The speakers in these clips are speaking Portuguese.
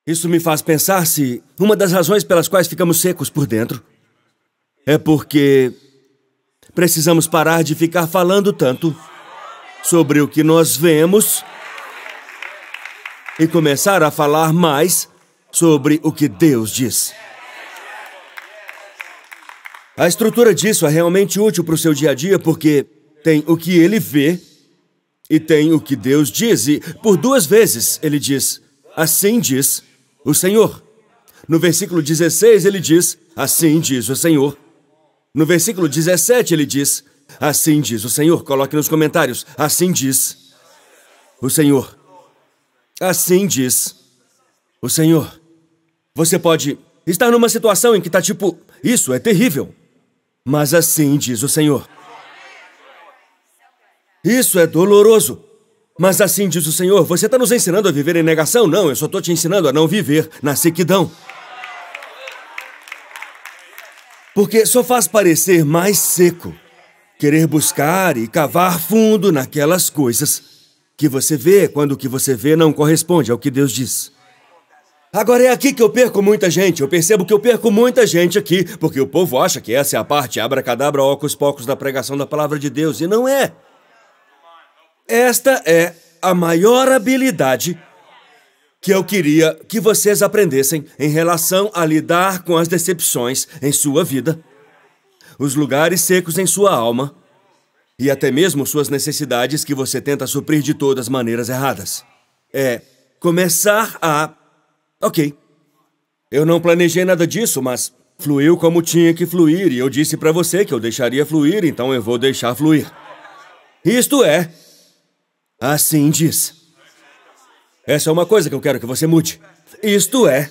Isso me faz pensar se uma das razões pelas quais ficamos secos por dentro é porque precisamos parar de ficar falando tanto sobre o que nós vemos e começar a falar mais sobre o que Deus diz. A estrutura disso é realmente útil para o seu dia a dia porque tem o que ele vê e tem o que Deus diz. E por 2 vezes ele diz, assim diz o Senhor. No versículo 16 ele diz, assim diz o Senhor. No versículo 17 ele diz, assim diz o Senhor. Coloque nos comentários, assim diz o Senhor. Assim diz o Senhor. Você pode estar numa situação em que está tipo, isso é terrível. Mas assim diz o Senhor. Isso é doloroso. Mas assim diz o Senhor. Você está nos ensinando a viver em negação? Não, eu só estou te ensinando a não viver na sequidão. Porque só faz parecer mais seco querer buscar e cavar fundo naquelas coisas que você vê quando o que você vê não corresponde ao que Deus diz. Agora é aqui que eu perco muita gente. Eu percebo que eu perco muita gente aqui, porque o povo acha que essa é a parte abracadabra, ocos pocos da pregação da palavra de Deus, e não é. Esta é a maior habilidade que eu queria que vocês aprendessem em relação a lidar com as decepções em sua vida, os lugares secos em sua alma e até mesmo suas necessidades que você tenta suprir de todas as maneiras erradas. É começar a... Ok, eu não planejei nada disso, mas fluiu como tinha que fluir e eu disse para você que eu deixaria fluir, então eu vou deixar fluir. Isto é, assim diz. Essa é uma coisa que eu quero que você mude. Isto é,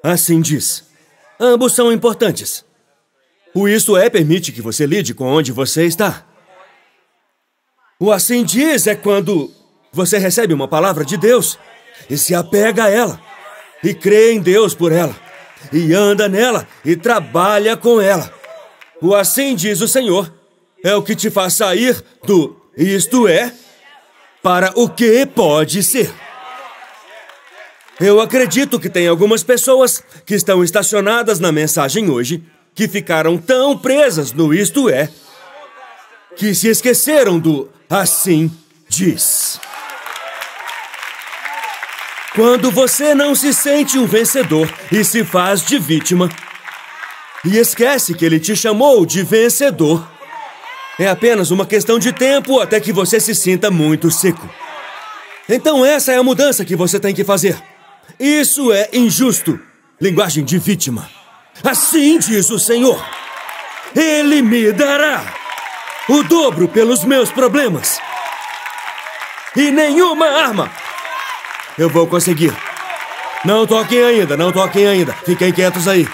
assim diz. Ambos são importantes. O isto é permite que você lide com onde você está. O assim diz é quando você recebe uma palavra de Deus e se apega a ela, e crê em Deus por ela, e anda nela, e trabalha com ela. O assim diz o Senhor é o que te faz sair do isto é para o que pode ser. Eu acredito que tem algumas pessoas que estão estacionadas na mensagem hoje, que ficaram tão presas no isto é, que se esqueceram do assim diz. Quando você não se sente um vencedor e se faz de vítima, e esquece que ele te chamou de vencedor, é apenas uma questão de tempo até que você se sinta muito seco. Então essa é a mudança que você tem que fazer. Isso é injusto. Linguagem de vítima. Assim diz o Senhor. Ele me dará o dobro pelos meus problemas. E nenhuma arma... Eu vou conseguir. Não toquem ainda, não toquem ainda. Fiquem quietos aí.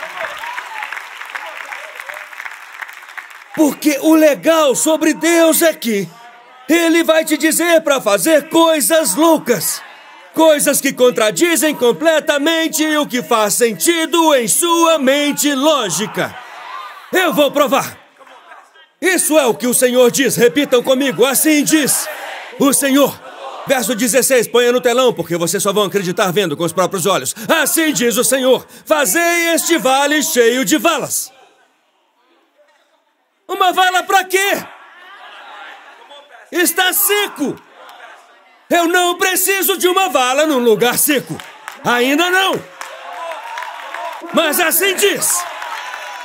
Porque o legal sobre Deus é que Ele vai te dizer para fazer coisas loucas. Coisas que contradizem completamente o que faz sentido em sua mente lógica. Eu vou provar. Isso é o que o Senhor diz. Repitam comigo. Assim diz o Senhor. Verso 16, ponha no telão, porque vocês só vão acreditar vendo com os próprios olhos. Assim diz o Senhor, fazei este vale cheio de valas. Uma vala para quê? Está seco. Eu não preciso de uma vala num lugar seco. Ainda não. Mas assim diz.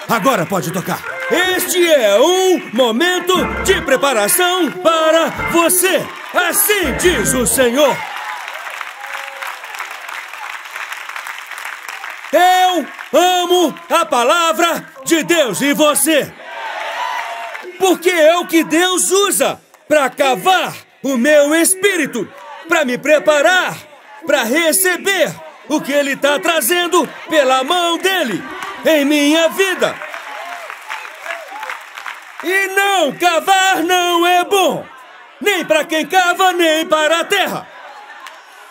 Agora pode tocar. Este é um momento de preparação para você. Assim diz o Senhor. Eu amo a palavra de Deus e você. Porque é o que Deus usa para cavar o meu espírito, para me preparar, para receber o que Ele está trazendo pela mão dEle em minha vida. E não, cavar não é bom. Nem para quem cava, nem para a terra.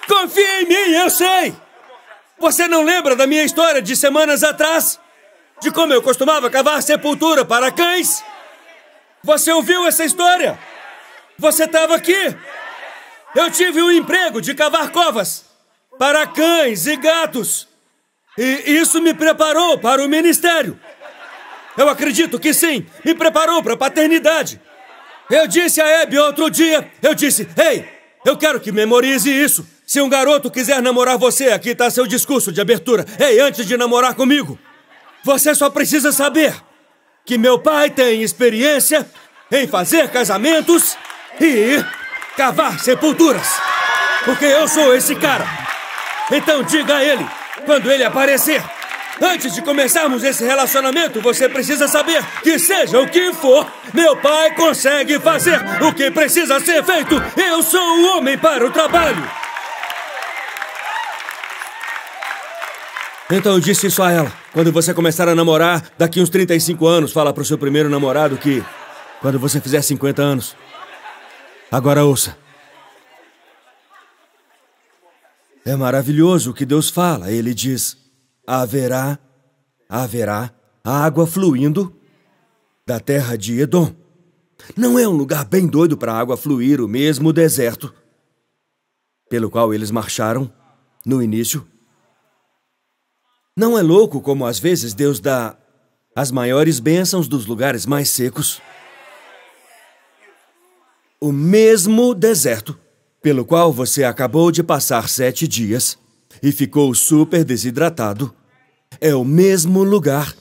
Confia em mim, eu sei. Você não lembra da minha história de semanas atrás? De como eu costumava cavar sepultura para cães? Você ouviu essa história? Você estava aqui? Eu tive um emprego de cavar covas. para cães e gatos. E isso me preparou para o ministério. Eu acredito que sim, me preparou para a paternidade. Eu disse a Abby outro dia, ei, eu quero que memorize isso. Se um garoto quiser namorar você, aqui está seu discurso de abertura. Ei, antes de namorar comigo, você só precisa saber que meu pai tem experiência em fazer casamentos e cavar sepulturas. Porque eu sou esse cara. Então diga a ele, quando ele aparecer, antes de começarmos esse relacionamento, você precisa saber que seja o que for, meu pai consegue fazer o que precisa ser feito. Eu sou o homem para o trabalho. Então eu disse isso a ela. Quando você começar a namorar, daqui uns 35 anos, fala pro seu primeiro namorado que quando você fizer 50 anos. Agora ouça. É maravilhoso o que Deus fala. Ele diz, haverá água fluindo da terra de Edom. Não é um lugar bem doido para a água fluir, o mesmo deserto pelo qual eles marcharam no início. Não é louco como às vezes Deus dá as maiores bênçãos dos lugares mais secos? O mesmo deserto pelo qual você acabou de passar 7 dias e ficou super desidratado é o mesmo lugar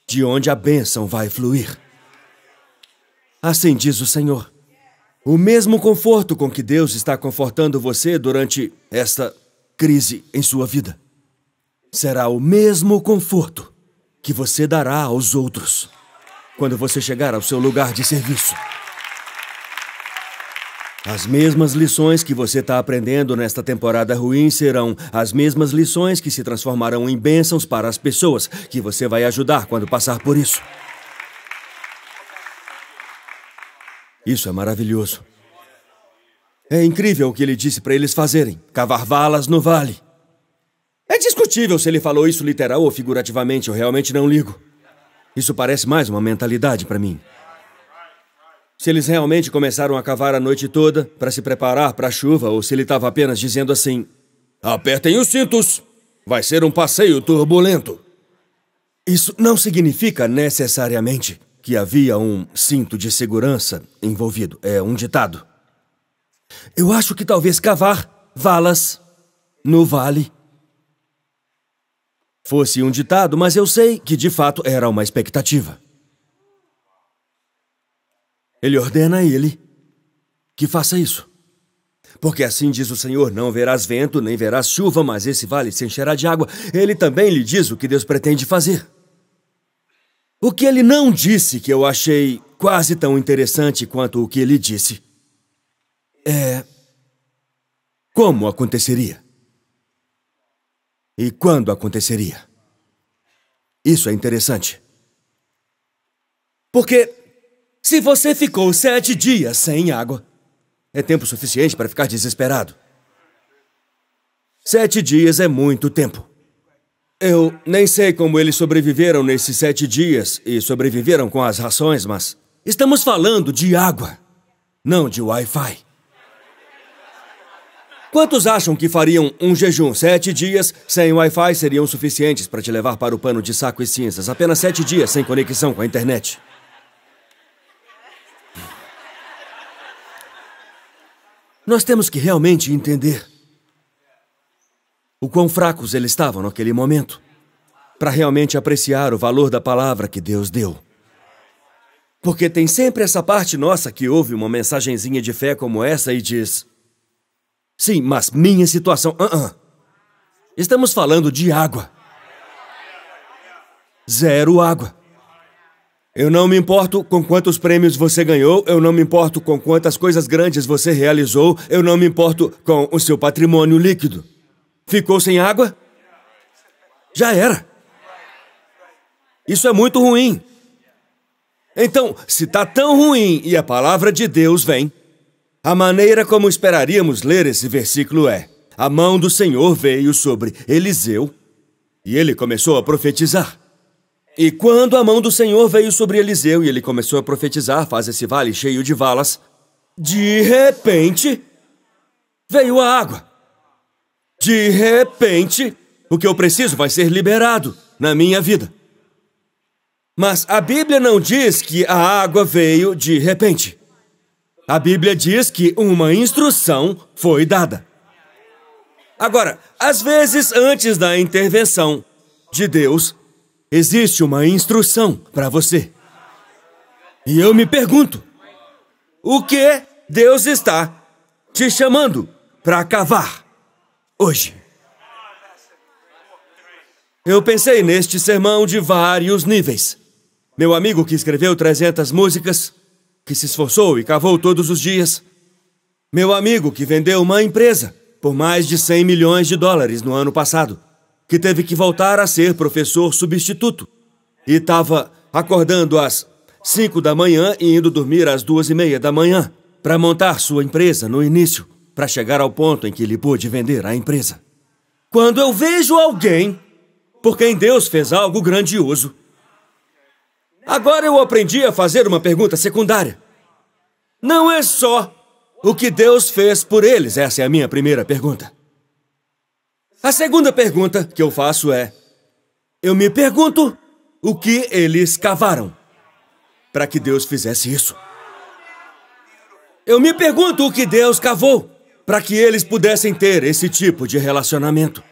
de onde a bênção vai fluir. Assim diz o Senhor. O mesmo conforto com que Deus está confortando você durante esta crise em sua vida será o mesmo conforto que você dará aos outros quando você chegar ao seu lugar de serviço. As mesmas lições que você está aprendendo nesta temporada ruim serão as mesmas lições que se transformarão em bênçãos para as pessoas que você vai ajudar quando passar por isso. Isso é maravilhoso. É incrível o que ele disse para eles fazerem, cavar valas no vale. É discutível se ele falou isso literal ou figurativamente, eu realmente não ligo. Isso parece mais uma mentalidade para mim. Se eles realmente começaram a cavar a noite toda para se preparar para a chuva, ou se ele estava apenas dizendo assim, apertem os cintos, vai ser um passeio turbulento. Isso não significa necessariamente que havia um cinto de segurança envolvido. É um ditado. Eu acho que talvez cavar valas no vale fosse um ditado, mas eu sei que de fato era uma expectativa. Ele ordena a ele que faça isso. Porque assim diz o Senhor, não verás vento, nem verás chuva, mas esse vale se encherá de água. Ele também lhe diz o que Deus pretende fazer. O que ele não disse, que eu achei quase tão interessante quanto o que ele disse, é como aconteceria. E quando aconteceria. Isso é interessante. Porque se você ficou 7 dias sem água, é tempo suficiente para ficar desesperado. 7 dias é muito tempo. Eu nem sei como eles sobreviveram nesses 7 dias e sobreviveram com as rações, mas estamos falando de água, não de Wi-Fi. Quantos acham que fariam um jejum 7 dias sem Wi-Fi seriam suficientes para te levar para o pano de saco e cinzas? Apenas 7 dias sem conexão com a internet. Nós temos que realmente entender o quão fracos eles estavam naquele momento para realmente apreciar o valor da palavra que Deus deu. Porque tem sempre essa parte nossa que ouve uma mensagenzinha de fé como essa e diz, sim, mas minha situação... Estamos falando de água. 0 água. Eu não me importo com quantos prêmios você ganhou, eu não me importo com quantas coisas grandes você realizou, eu não me importo com o seu patrimônio líquido. Ficou sem água? Já era. Isso é muito ruim. Então, se está tão ruim e a palavra de Deus vem, a maneira como esperaríamos ler esse versículo é: a mão do Senhor veio sobre Eliseu e ele começou a profetizar. E quando a mão do Senhor veio sobre Eliseu e ele começou a profetizar, faz esse vale cheio de valas, de repente veio a água. De repente, o que eu preciso vai ser liberado na minha vida. Mas a Bíblia não diz que a água veio de repente. A Bíblia diz que uma instrução foi dada. Agora, às vezes, antes da intervenção de Deus, existe uma instrução para você. E eu me pergunto, o que Deus está te chamando para cavar hoje? Eu pensei neste sermão de vários níveis. Meu amigo que escreveu 300 músicas, que se esforçou e cavou todos os dias. Meu amigo que vendeu uma empresa por mais de 100 milhões de dólares no ano passado, que teve que voltar a ser professor substituto e estava acordando às 5 da manhã e indo dormir às 2:30 da manhã para montar sua empresa no início, para chegar ao ponto em que ele pôde vender a empresa. Quando eu vejo alguém por quem Deus fez algo grandioso, agora eu aprendi a fazer uma pergunta secundária. Não é só o que Deus fez por eles, essa é a minha primeira pergunta. A segunda pergunta que eu faço é, eu me pergunto o que eles cavaram para que Deus fizesse isso. Eu me pergunto o que Deus cavou para que eles pudessem ter esse tipo de relacionamento.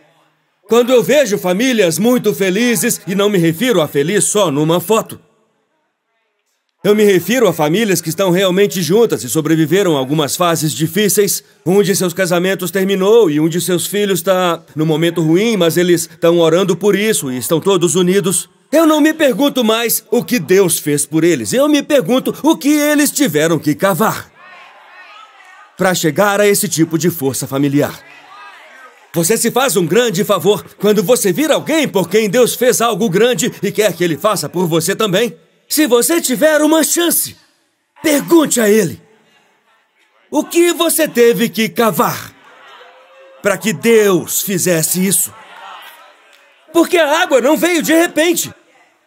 Quando eu vejo famílias muito felizes, e não me refiro a feliz só numa foto, eu me refiro a famílias que estão realmente juntas e sobreviveram a algumas fases difíceis. Um de seus casamentos terminou e um de seus filhos está no momento ruim, mas eles estão orando por isso e estão todos unidos. Eu não me pergunto mais o que Deus fez por eles. Eu me pergunto o que eles tiveram que cavar para chegar a esse tipo de força familiar. Você se faz um grande favor quando você vira alguém por quem Deus fez algo grande e quer que Ele faça por você também. Se você tiver uma chance, pergunte a Ele. O que você teve que cavar para que Deus fizesse isso? Porque a água não veio de repente.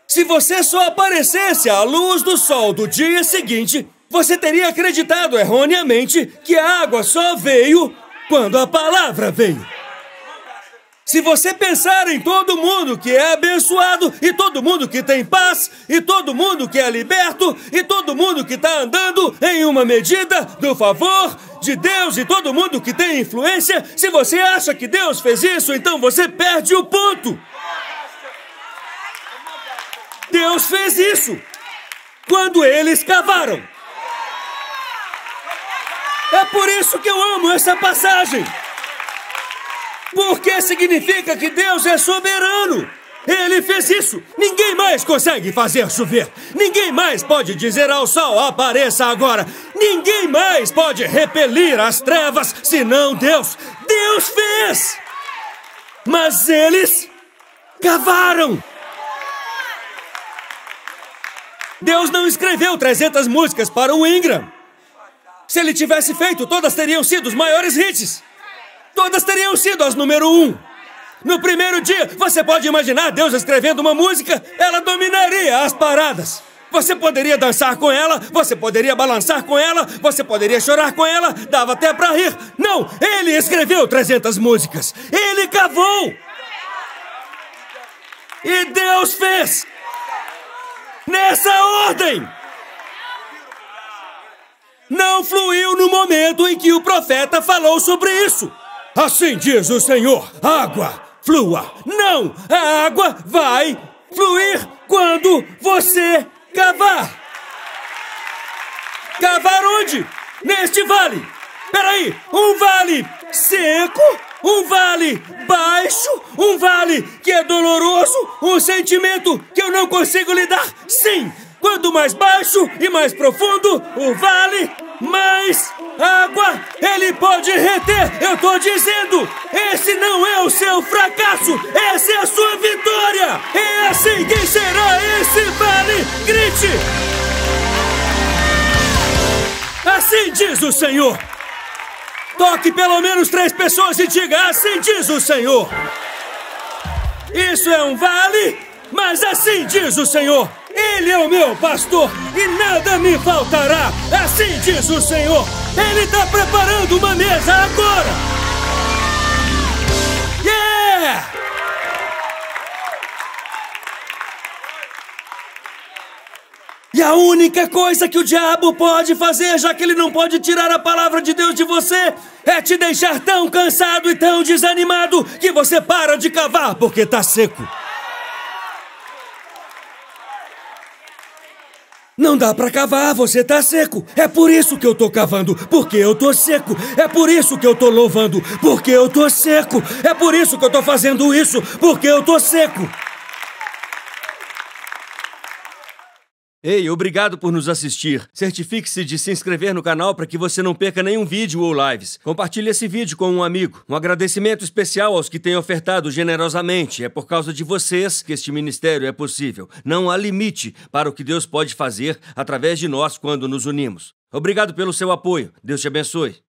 Se você só aparecesse à luz do sol do dia seguinte, você teria acreditado erroneamente que a água só veio quando a palavra veio. Se você pensar em todo mundo que é abençoado, e todo mundo que tem paz, e todo mundo que é liberto, e todo mundo que está andando em uma medida do favor de Deus, e todo mundo que tem influência, se você acha que Deus fez isso, então você perde o ponto. Deus fez isso quando eles cavaram. É por isso que eu amo essa passagem. Porque significa que Deus é soberano. Ele fez isso. Ninguém mais consegue fazer chover. Ninguém mais pode dizer ao sol, apareça agora. Ninguém mais pode repelir as trevas, senão Deus. Deus fez. Mas eles cavaram. Deus não escreveu 300 músicas para o Ingram. Se ele tivesse feito, todas teriam sido os maiores hits. Todas teriam sido as número 1. No primeiro dia, você pode imaginar Deus escrevendo uma música, ela dominaria as paradas. Você poderia dançar com ela, você poderia balançar com ela, você poderia chorar com ela, dava até pra rir. Não, ele escreveu 300 músicas. Ele cavou. E Deus fez. Nessa ordem. Não fluiu no momento em que o profeta falou sobre isso. Assim diz o Senhor, água, flua. Não, a água vai fluir quando você cavar. Cavar onde? Neste vale. Peraí, um vale seco, um vale baixo, um vale que é doloroso, um sentimento que eu não consigo lidar. Sim, quanto mais baixo e mais profundo o vale, mais água ele pode reter. Eu tô dizendo, esse não é o seu fracasso, essa é a sua vitória. É assim que será esse vale. Grite! Assim diz o Senhor. Toque pelo menos 3 pessoas e diga, assim diz o Senhor. Isso é um vale, mas assim diz o Senhor. Ele é o meu pastor e nada me faltará. Assim diz o Senhor. Ele está preparando uma mesa agora. E a única coisa que o diabo pode fazer, já que ele não pode tirar a palavra de Deus de você, é te deixar tão cansado e tão desanimado que você para de cavar porque tá seco. Não dá pra cavar, você tá seco. É por isso que eu tô cavando, porque eu tô seco. É por isso que eu tô louvando, porque eu tô seco. É por isso que eu tô fazendo isso, porque eu tô seco. Ei, obrigado por nos assistir. Certifique-se de se inscrever no canal para que você não perca nenhum vídeo ou lives. Compartilhe esse vídeo com um amigo. Um agradecimento especial aos que têm ofertado generosamente. É por causa de vocês que este ministério é possível. Não há limite para o que Deus pode fazer através de nós quando nos unimos. Obrigado pelo seu apoio. Deus te abençoe.